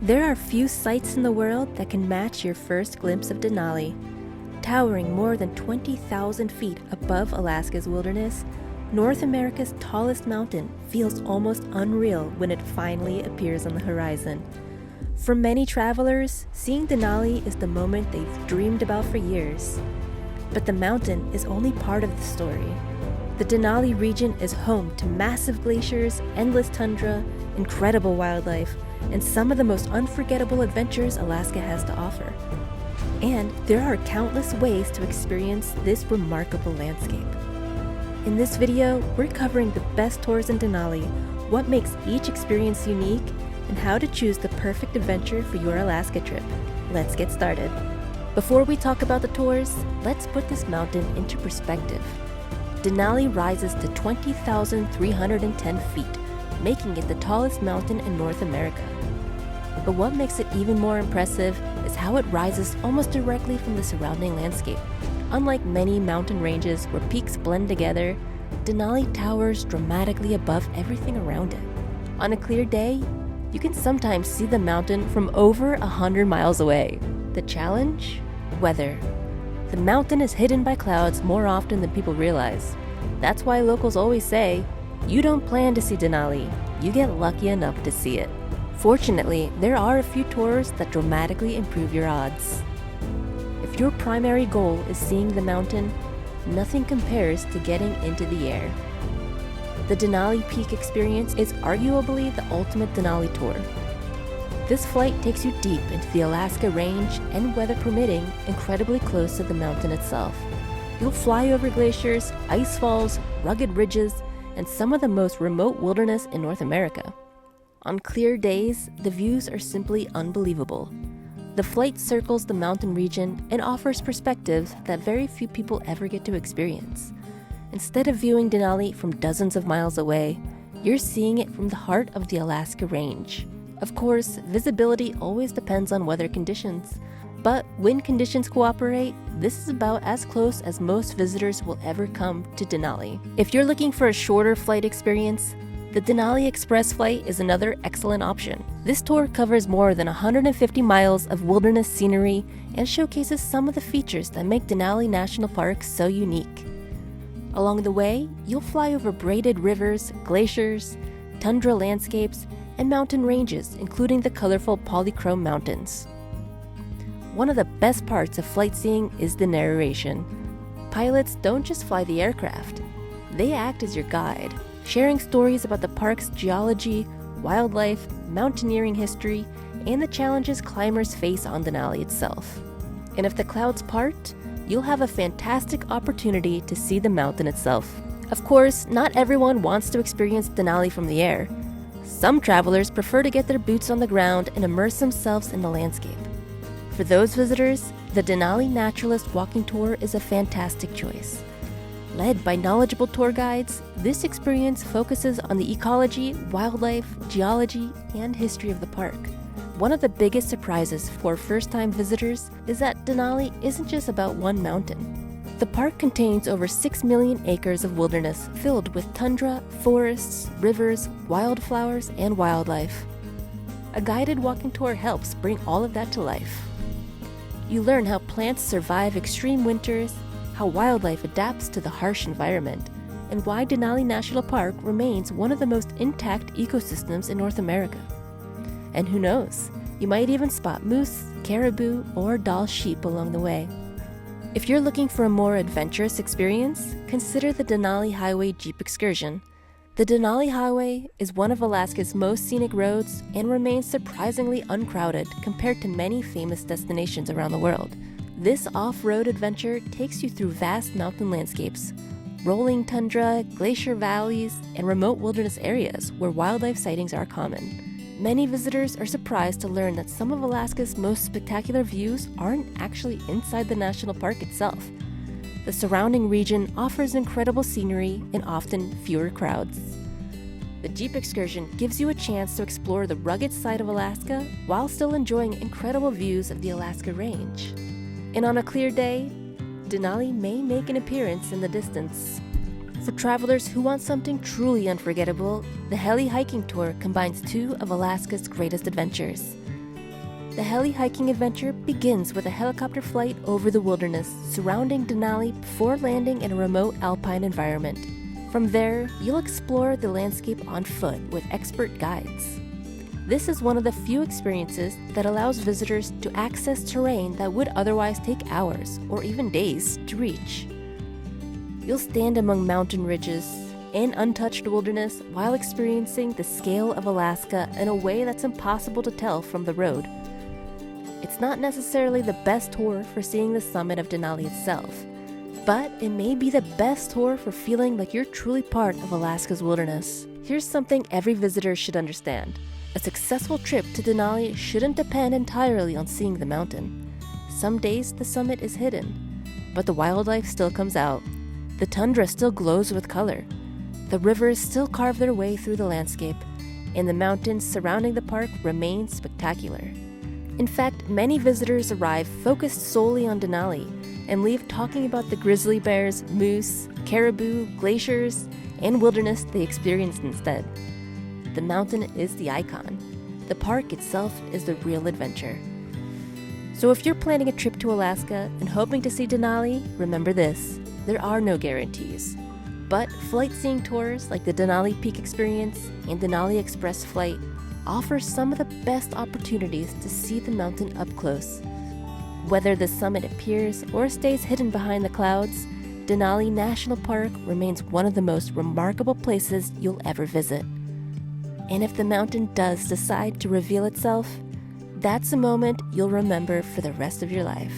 There are few sights in the world that can match your first glimpse of Denali. Towering more than 20,000 feet above Alaska's wilderness, North America's tallest mountain feels almost unreal when it finally appears on the horizon. For many travelers, seeing Denali is the moment they've dreamed about for years. But the mountain is only part of the story. The Denali region is home to massive glaciers, endless tundra, incredible wildlife, and some of the most unforgettable adventures Alaska has to offer. And there are countless ways to experience this remarkable landscape. In this video, we're covering the best tours in Denali, what makes each experience unique, and how to choose the perfect adventure for your Alaska trip. Let's get started. Before we talk about the tours, let's put this mountain into perspective. Denali rises to 20,310 feet, making it the tallest mountain in North America. But what makes it even more impressive is how it rises almost directly from the surrounding landscape. Unlike many mountain ranges where peaks blend together, Denali towers dramatically above everything around it. On a clear day, you can sometimes see the mountain from over 100 miles away. The challenge? Weather. The mountain is hidden by clouds more often than people realize. That's why locals always say, you don't plan to see Denali, you get lucky enough to see it. Fortunately, there are a few tours that dramatically improve your odds. If your primary goal is seeing the mountain, nothing compares to getting into the air. The Denali Peak experience is arguably the ultimate Denali tour. This flight takes you deep into the Alaska range and, weather permitting, incredibly close to the mountain itself. You'll fly over glaciers, ice falls, rugged ridges, and some of the most remote wilderness in North America. On clear days, the views are simply unbelievable. The flight circles the mountain region and offers perspectives that very few people ever get to experience. Instead of viewing Denali from dozens of miles away, you're seeing it from the heart of the Alaska range. Of course, visibility always depends on weather conditions, but when conditions cooperate, this is about as close as most visitors will ever come to Denali. If you're looking for a shorter flight experience, the Denali Express flight is another excellent option. This tour covers more than 150 miles of wilderness scenery and showcases some of the features that make Denali National Park so unique. Along the way, you'll fly over braided rivers, glaciers, tundra landscapes, and mountain ranges, including the colorful Polychrome Mountains. One of the best parts of Flightseeing is the narration. Pilots don't just fly the aircraft, they act as your guide, sharing stories about the park's geology, wildlife, mountaineering history, and the challenges climbers face on Denali itself. And if the clouds part, you'll have a fantastic opportunity to see the mountain itself. Of course, not everyone wants to experience Denali from the air. Some travelers prefer to get their boots on the ground and immerse themselves in the landscape. For those visitors, the Denali Naturalist walking tour is a fantastic choice. Led by knowledgeable tour guides, this experience focuses on the ecology, wildlife, geology, and history of the park. One of the biggest surprises for first-time visitors is that Denali isn't just about one mountain. The park contains over 6 million acres of wilderness filled with tundra, forests, rivers, wildflowers, and wildlife. A guided walking tour helps bring all of that to life. You learn how plants survive extreme winters, how wildlife adapts to the harsh environment, and why Denali National Park remains one of the most intact ecosystems in North America. And who knows, you might even spot moose, caribou, or Dall sheep along the way. If you're looking for a more adventurous experience, consider the Denali Highway Jeep Excursion. The Denali Highway is one of Alaska's most scenic roads and remains surprisingly uncrowded compared to many famous destinations around the world. This off-road adventure takes you through vast mountain landscapes, rolling tundra, glacier valleys, and remote wilderness areas where wildlife sightings are common. Many visitors are surprised to learn that some of Alaska's most spectacular views aren't actually inside the national park itself. The surrounding region offers incredible scenery and often fewer crowds. The Jeep Excursion gives you a chance to explore the rugged side of Alaska while still enjoying incredible views of the Alaska Range. And on a clear day, Denali may make an appearance in the distance. For travelers who want something truly unforgettable, the Heli-Hiking Tour combines two of Alaska's greatest adventures. The Heli-Hiking Adventure begins with a helicopter flight over the wilderness surrounding Denali before landing in a remote alpine environment. From there, you'll explore the landscape on foot with expert guides. This is one of the few experiences that allows visitors to access terrain that would otherwise take hours or even days to reach. You'll stand among mountain ridges in untouched wilderness while experiencing the scale of Alaska in a way that's impossible to tell from the road. It's not necessarily the best tour for seeing the summit of Denali itself, but it may be the best tour for feeling like you're truly part of Alaska's wilderness. Here's something every visitor should understand. A successful trip to Denali shouldn't depend entirely on seeing the mountain. Some days the summit is hidden, but the wildlife still comes out. The tundra still glows with color. The rivers still carve their way through the landscape, and the mountains surrounding the park remain spectacular. In fact, many visitors arrive focused solely on Denali and leave talking about the grizzly bears, moose, caribou, glaciers, and wilderness they experienced instead. The mountain is the icon. The park itself is the real adventure. So if you're planning a trip to Alaska and hoping to see Denali, remember this: there are no guarantees. But flight-seeing tours like the Denali Peak Experience and Denali Express Flight offer some of the best opportunities to see the mountain up close. Whether the summit appears or stays hidden behind the clouds, Denali National Park remains one of the most remarkable places you'll ever visit. And if the mountain does decide to reveal itself, that's a moment you'll remember for the rest of your life.